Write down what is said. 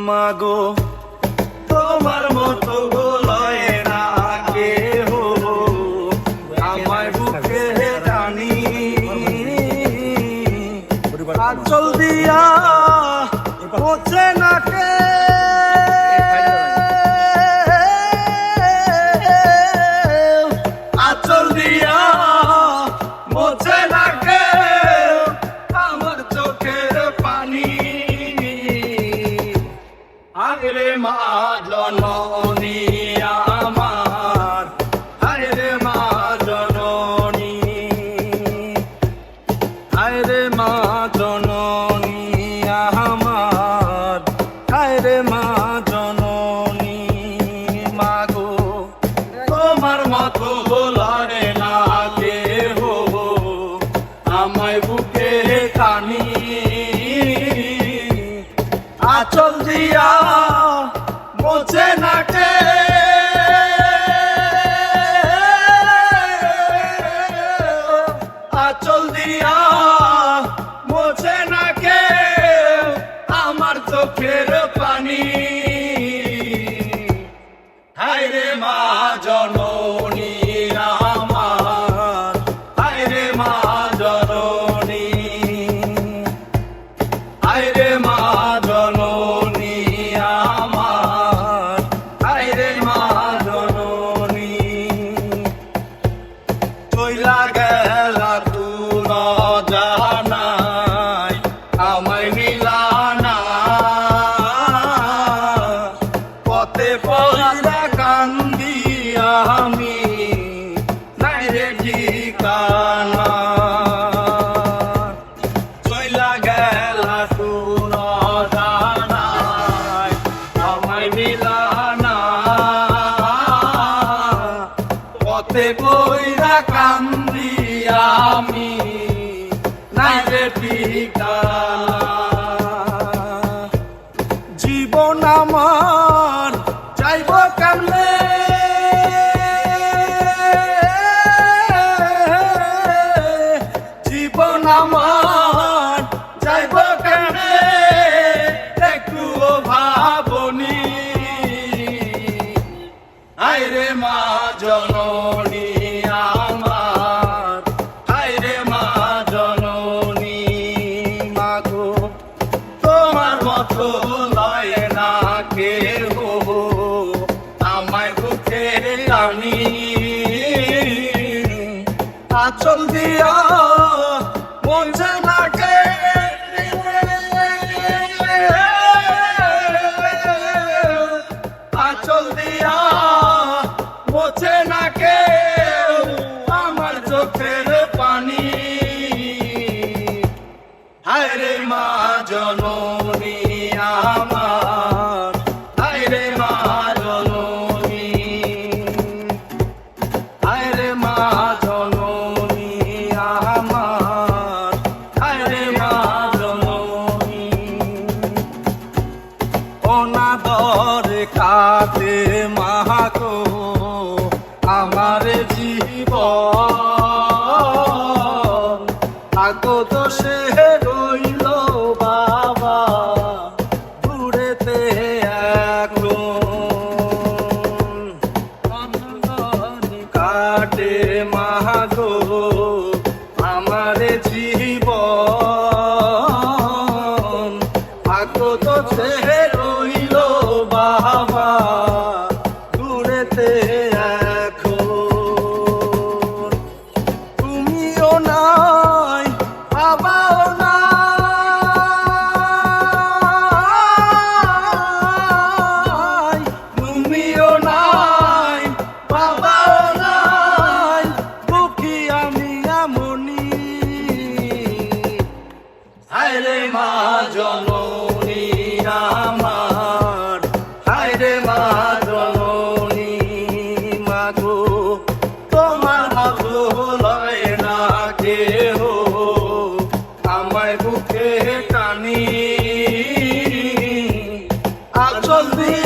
মাগো তোমার মতো লয় না কেহ, আমায় বুকে টানি আঁচল দিয়া পৌঁছে না কে, আঁচল দিয়া মোছে না কে আমার চোখের পানি। আরে মা জননী আমার, আরে মা জননী, আরে মা জননী আমার, আরে মা জননী। মাগো তোমার মতো লড়ে না কেহ, আমায় বুকে টানি আঁচল দিয়া মোছে না কে, আঁচল দিয়া মোছে না কে আমার চোখের পানি। হায় রে মা জননী আমার, হায় রে মা জননী, হায় রে মা জননী আমার, হায় রে মা জননী। চইলা গেলা তুল জানাই আমায় মিলানা, পথে পয়রা কান্দি আমি নাই রে ঠিকানা। চইলা গেলা তুল জানাই আমায় মিলানা, পথে পয়রা কান্দি আমি নাই রে ঠিকানা। জীবন আমার যাইব কেমনে, জীবন আমার যাইব কেমনে একটু ভাবনি। হায় রে মা জননী আমার, হায় রে মা জননী। মাগো তোমার মতো লয় না কেহ, আমায় বুকে টানি আঁচল দিয়া মোছে না কে, আঁচল দিয়া মোছে না কে আমার চোখের পানি। হায় রে মা জননী আমার, হায় রে মা জননী, হায় রে মা জননী আমার, হায় রে মা জননী। অনাদরে কাটে মাগো আমার জীবন, আগো দোষে রইল বাবা দূরেতে এখন। অনাদরে কাটে মাগো আমার জীবন, আগো দোষে রইল বাবা দূরেতে এখন। তুমিও নাই বাবাও নাই, তুমিও নাই বাবাও নাই, দুঃখী আমি এমনি। হায় রে মা জননী আমার, হায় রে মা জননী। মাগো তোমার মতো লয় না কেহ, আমায় বুকে টানি আঁচল দিয়ে